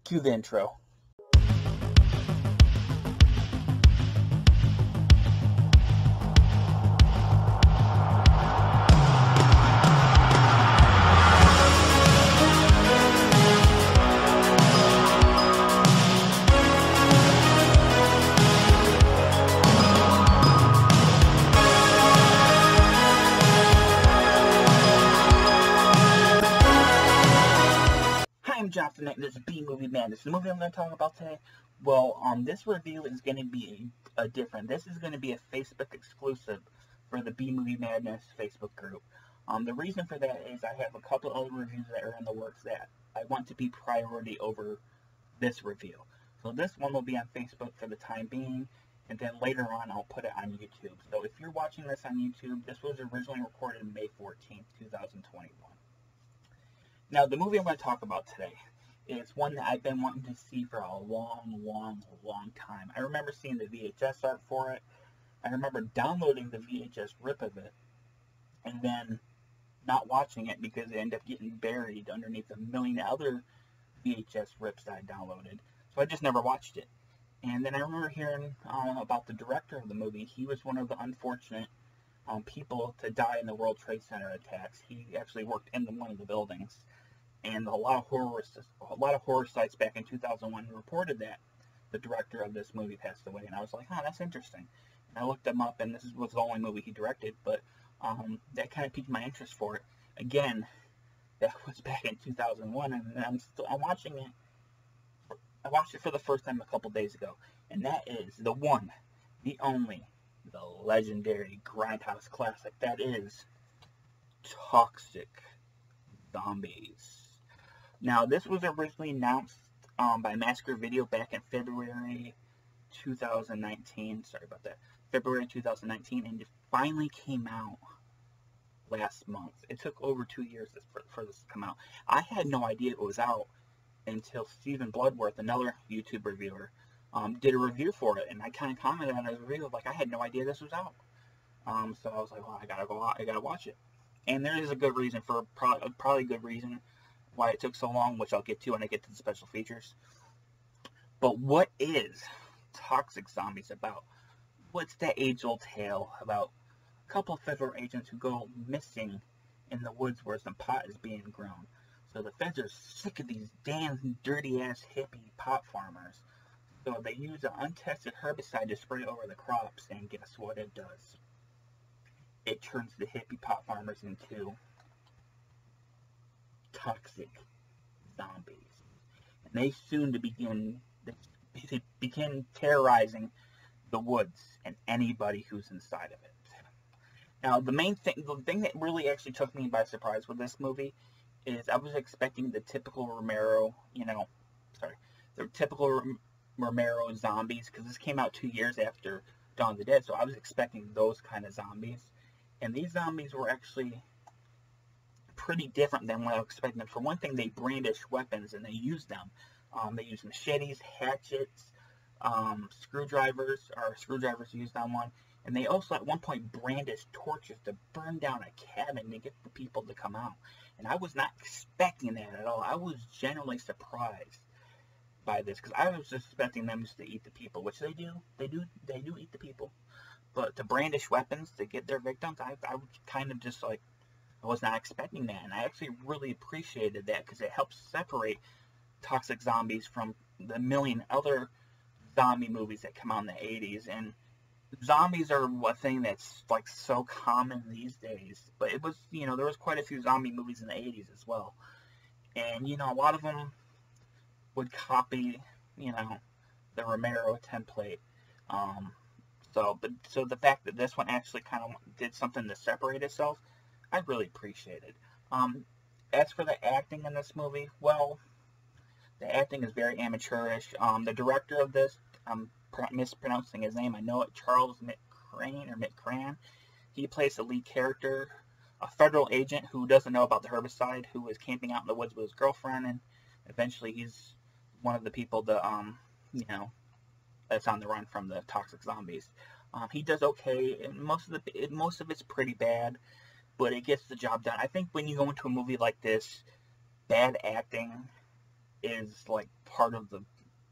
Cue the intro. I'm Jonathan, and this is B-Movie Madness. The movie I'm going to talk about today, well, this review is going to be different. This is going to be a Facebook exclusive for the B-Movie Madness Facebook group. The reason for that is I have a couple other reviews that are in the works that I want to be priority over this review. So this one will be on Facebook for the time being, and then later on I'll put it on YouTube. So if you're watching this on YouTube, this was originally recorded May 14th, 2021. Now, the movie I'm going to talk about today is one that I've been wanting to see for a long time. I remember seeing the VHS art for it. I remember downloading the VHS rip of it and then not watching it because it ended up getting buried underneath a million other VHS rips that I downloaded. So I just never watched it. And then I remember hearing about the director of the movie. He was one of the unfortunate people to die in the World Trade Center attacks. He actually worked in one of the buildings. And a lot of horror sites back in 2001 reported that the director of this movie passed away, and I was like, oh, that's interesting. And I looked him up, and this was the only movie he directed, but that kind of piqued my interest for it. Again, that was back in 2001, and I'm watching it. I watched it for the first time a couple days ago, and that is the one, the only, the legendary grindhouse classic. That is Toxic Zombies. Now, this was originally announced by Massacre Video back in February 2019. Sorry about that. February 2019, and it finally came out last month. It took over 2 years for this to come out. I had no idea it was out until Stephen Bloodworth, another YouTube reviewer, did a review for it, and I kind of commented on his review like I had no idea this was out. So I was like, well, I gotta go out, I gotta watch it. And there is a good reason for probably a good reason why it took so long, which I'll get to when I get to the special features. But what is Toxic Zombies about? What's that age-old tale about a couple of federal agents who go missing in the woods where some pot is being grown? So the feds are sick of these damn dirty-ass hippie pot farmers. So they use an untested herbicide to spray over the crops, and guess what it does? It turns the hippie pot farmers into toxic zombies. And they soon begin terrorizing the woods and anybody who's inside of it. Now, the thing that really actually took me by surprise with this movie is I was expecting the typical Romero, the typical Romero zombies, because this came out 2 years after Dawn of the Dead, so I was expecting those kind of zombies. And these zombies were actually pretty different than what I was expecting. For one thing, they brandish weapons and they use them. They use machetes, hatchets, screwdrivers used on one. And they also at one point brandish torches to burn down a cabin to get the people to come out. And I was not expecting that at all. I was genuinely surprised by this because I was expecting them just to eat the people, which they do. They do eat the people. But to brandish weapons to get their victims, I was kind of just like, I was not expecting that. And I actually really appreciated that because it helps separate Toxic Zombies from the million other zombie movies that come out in the 80s. And zombies are a thing that's like so common these days. But it was, there was quite a few zombie movies in the 80s as well. And, a lot of them would copy, the Romero template. So the fact that this one actually kind of did something to separate itself, I really appreciated. As for the acting in this movie, well, the acting is very amateurish. The director of this, I'm mispronouncing his name, I know it, Charles McCrann. He plays the lead character, a federal agent who doesn't know about the herbicide, who is camping out in the woods with his girlfriend, and eventually he's one of the people that, that's on the run from the toxic zombies. He does okay, and most of it's pretty bad, but it gets the job done. I think when you go into a movie like this, bad acting is like part of the,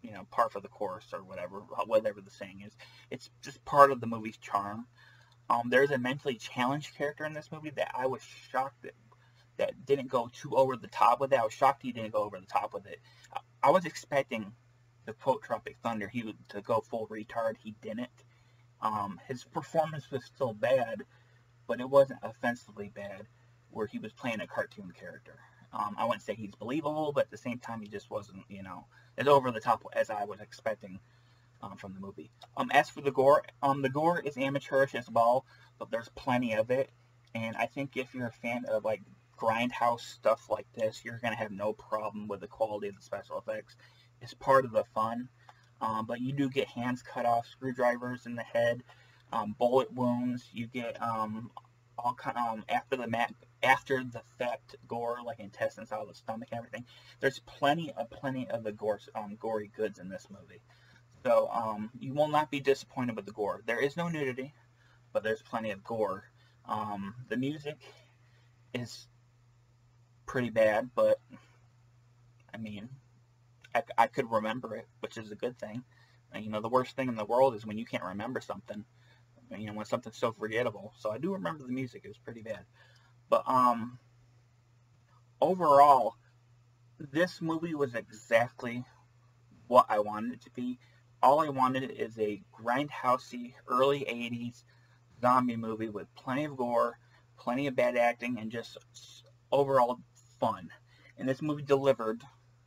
you know, part of the course or whatever the saying is. It's just part of the movie's charm. There's a mentally challenged character in this movie that I was shocked that didn't go too over the top with it. I was shocked he didn't go over the top with it. I was expecting, to quote Tropic Thunder, to go full retard. He didn't. His performance was still bad, but it wasn't offensively bad, where he was playing a cartoon character. I wouldn't say he's believable, but at the same time, he just wasn't, you know, as over the top as I was expecting from the movie. As for the gore is amateurish as well, but there's plenty of it. And I think if you're a fan of like grindhouse stuff like this, you're gonna have no problem with the quality of the special effects. It's part of the fun. But you do get hands cut off, screwdrivers in the head, bullet wounds. You get all kind after the fact gore, like intestines out of the stomach and everything. There's plenty of the gory goods in this movie. So you will not be disappointed with the gore. There is no nudity, but there's plenty of gore. The music is pretty bad, but I mean, I could remember it, which is a good thing. And, you know, the worst thing in the world is when you can't remember something. You know, when something's so forgettable. So I do remember the music. It was pretty bad. But overall, this movie was exactly what I wanted it to be. All I wanted is a grindhousey, early 80s zombie movie with plenty of gore, plenty of bad acting, and just overall fun. And this movie delivered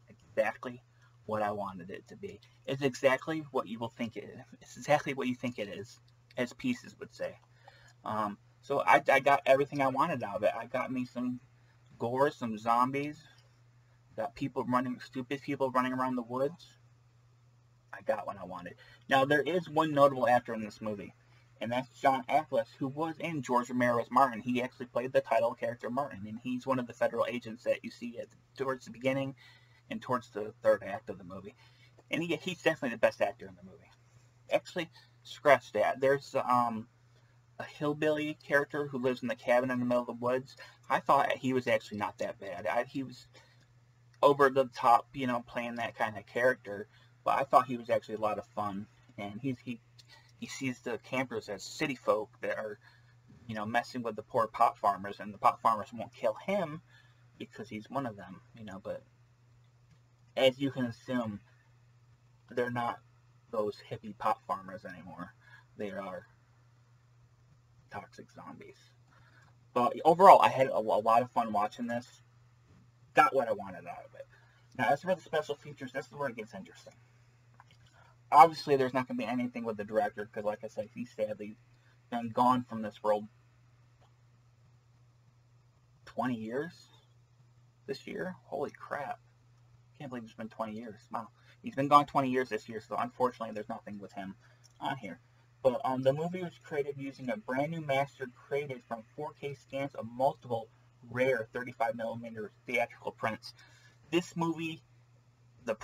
exactly what I wanted it to be. It's exactly what you will think it is. It's exactly what you think it is, as Pieces would say. So I got everything I wanted out of it. I got me some gore, some zombies, got stupid people running around the woods. I got what I wanted. Now, there is one notable actor in this movie, and that's John Ackles, who was in George Romero's Martin. He actually played the title character Martin, and he's one of the federal agents that you see towards the beginning and towards the third act of the movie. And he's definitely the best actor in the movie. Actually, scratch that. There's a hillbilly character who lives in the cabin in the middle of the woods. I thought he was actually not that bad. He was over the top, you know, playing that kind of character, but I thought he was actually a lot of fun. And he sees the campers as city folk that are, you know, messing with the poor pot farmers, and the pot farmers won't kill him because he's one of them, you know. But as you can assume, they're not those hippie pot farmers anymore. They are toxic zombies. But overall, I had a lot of fun watching this. Got what I wanted out of it. Now, as for the special features, this is where it gets interesting. Obviously, there's not going to be anything with the director, because like I said, he's sadly been gone from this world 20 years this year. Holy crap. Can't believe it's been 20 years. Wow. He's been gone 20 years this year, so unfortunately there's nothing with him on here. But the movie was created using a brand new master created from 4K scans of multiple rare 35mm theatrical prints. This movie, the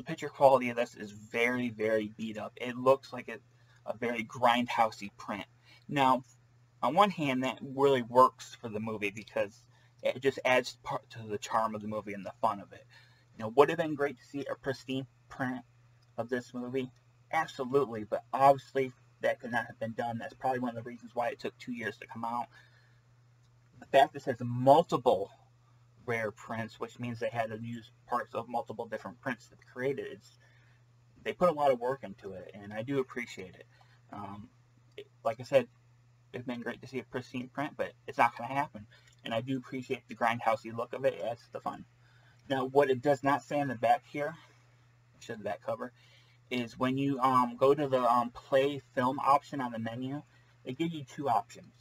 picture quality of this is very, very beat up. It looks like a very grindhousey print. Now, on one hand, that really works for the movie because it just adds part to the charm of the movie and the fun of it. You know, would have been great to see a pristine print of this movie. Absolutely, but obviously that could not have been done. That's probably one of the reasons why it took 2 years to come out. The fact this has multiple rare prints, which means they had to use parts of multiple different prints to create it. They put a lot of work into it, and I do appreciate it. Like I said, it'd been great to see a pristine print, but it's not going to happen. And I do appreciate the grindhousey look of it. It adds to the fun. Now, what it does not say on the back here, should the back cover, is when you go to the play film option on the menu, they give you two options.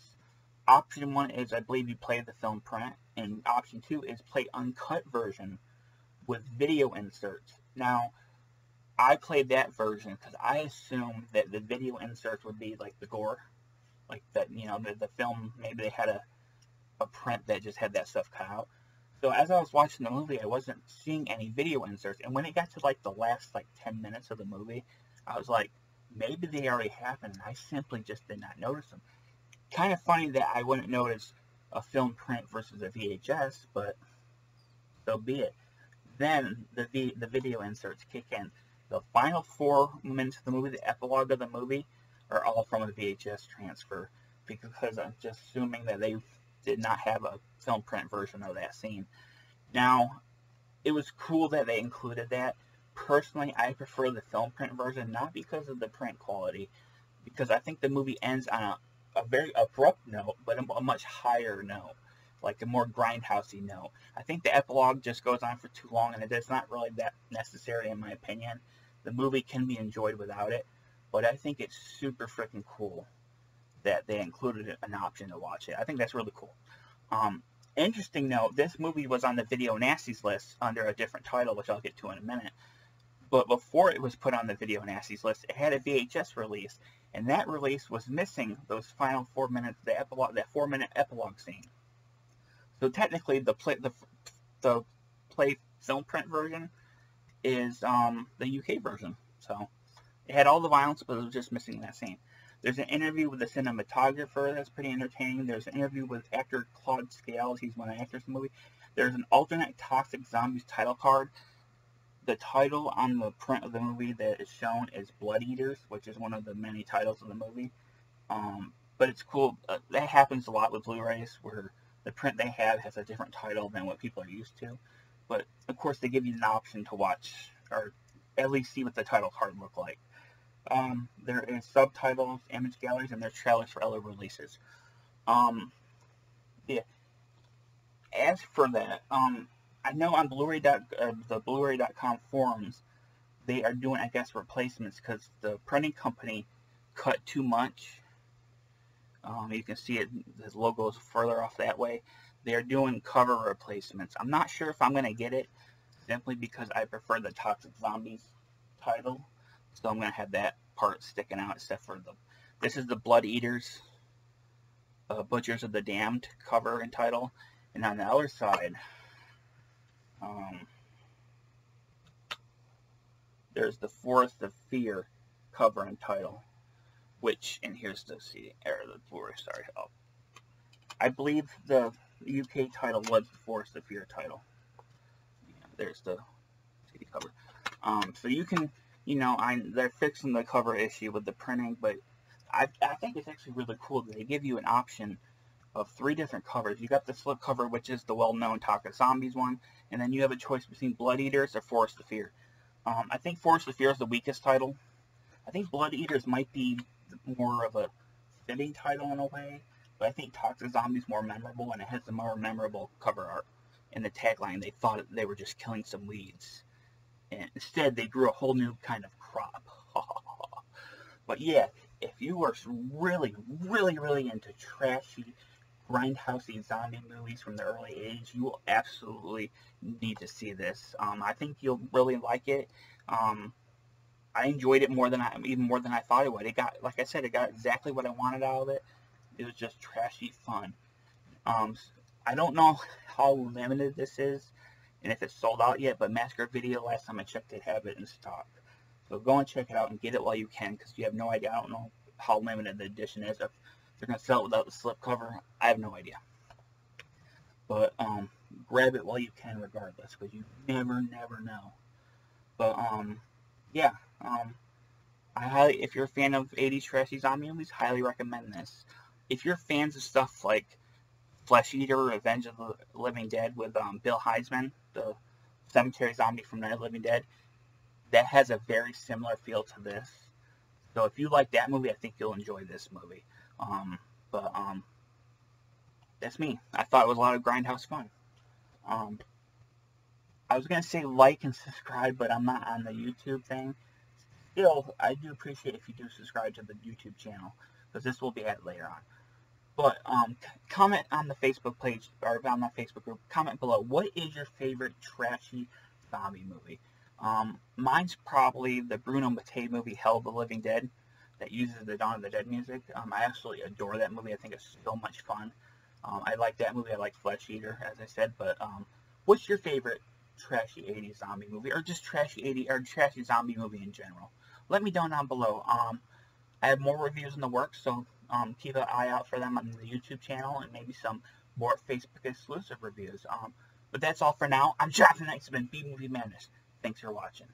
Option 1 is, I believe, you play the film print, and option 2 is play uncut version with video inserts. Now, I played that version because I assumed that the video inserts would be like the gore, like that, you know, the film, maybe they had a print that just had that stuff cut out. So as I was watching the movie, I wasn't seeing any video inserts. And when it got to like the last like 10 minutes of the movie, I was like, maybe they already happened. I simply just did not notice them. Kind of funny that I wouldn't notice a film print versus a VHS, but so be it. Then the video inserts kick in. The final 4 minutes of the movie, the epilogue of the movie, are all from a VHS transfer, because I'm just assuming that they did not have a film print version of that scene. Now, it was cool that they included that. Personally, I prefer the film print version, not because of the print quality, because I think the movie ends on a very abrupt note, but a much higher note, like a more grindhousey note. I think the epilogue just goes on for too long, and it's not really that necessary in my opinion. The movie can be enjoyed without it, but I think it's super freaking cool that they included an option to watch it. I think that's really cool. Interesting note, this movie was on the Video Nasties list under a different title, which I'll get to in a minute. But before it was put on the Video Nasties list, it had a VHS release, and that release was missing those final 4 minutes, that 4-minute epilogue scene. So technically, the play film print version is the UK version. So it had all the violence, but it was just missing that scene. There's an interview with the cinematographer that's pretty entertaining. There's an interview with actor Claude Scales. He's one of the actors in the movie. There's an alternate Toxic Zombies title card. The title on the print of the movie that is shown is Blood Eaters, which is one of the many titles of the movie. But it's cool. That happens a lot with Blu-rays, where the print they have has a different title than what people are used to. But, of course, they give you an option to watch, or at least see what the title card look like. There is subtitles, image galleries, and there's trailers for other releases. Yeah. As for that, I know on the Blu-ray.com forums, they are doing, I guess, replacements because the printing company cut too much. You can see it, the logo is further off that way. They are doing cover replacements. I'm not sure if I'm going to get it, simply because I prefer the Toxic Zombies title. So I'm going to have that part sticking out, except for this is the Blood Eaters, Butchers of the Damned cover and title. And on the other side, there's the Forest of Fear cover and title, which, and here's the CD, or the Blu-ray, sorry. I believe the UK title was the Forest of Fear title. Yeah, there's the CD cover. So you can, they're fixing the cover issue with the printing, but I think it's actually really cool that they give you an option of 3 different covers. You got the slip cover, which is the well-known Toxic Zombies one, and then you have a choice between Blood Eaters or Forest of Fear. I think Forest of Fear is the weakest title. I think Blood Eaters might be more of a fitting title in a way, but I think Toxic Zombies is more memorable, and it has the more memorable cover art. In the tagline, they thought they were just killing some weeds, and instead they grew a whole new kind of crop. But yeah, if you are really, really, really into trashy, grindhousey zombie movies from the early 80s, you will absolutely need to see this. I think you'll really like it. I enjoyed it even more than I thought it would. It got, like I said, it got exactly what I wanted out of it. It was just trashy fun. I don't know how limited this is and if it's sold out yet, but Massacre Video, last time I checked, they have it in stock. So go and check it out and get it while you can, because you have no idea. I don't know how limited the edition is. If they're going to sell it without the slipcover, I have no idea. But grab it while you can regardless, because you never know. But yeah, if you're a fan of 80s trashy zombie movies, highly recommend this. If you're fans of stuff like Flesh Eater, Revenge of the Living Dead with Bill Heisman, the cemetery zombie from Night of the Living Dead, that has a very similar feel to this. So if you like that movie, I think you'll enjoy this movie. But that's me. I thought it was a lot of grindhouse fun. I was going to say like and subscribe, but I'm not on the YouTube thing. Still, I do appreciate if you do subscribe to the YouTube channel, because this will be added later on. But comment on the Facebook page, or on my Facebook group, comment below, what is your favorite trashy zombie movie? Mine's probably the Bruno Mattei movie, Hell of the Living Dead, that uses the Dawn of the Dead music. I absolutely adore that movie. I think it's so much fun. I like that movie. I like Flesh Eater, as I said. But what's your favorite trashy 80s zombie movie, or just trashy zombie movie in general? Let me know down below. I have more reviews in the works, so keep an eye out for them on the YouTube channel, and maybe some more Facebook exclusive reviews. But that's all for now. I'm Jonathan Knight, it's been B-Movie Madness. Thanks for watching.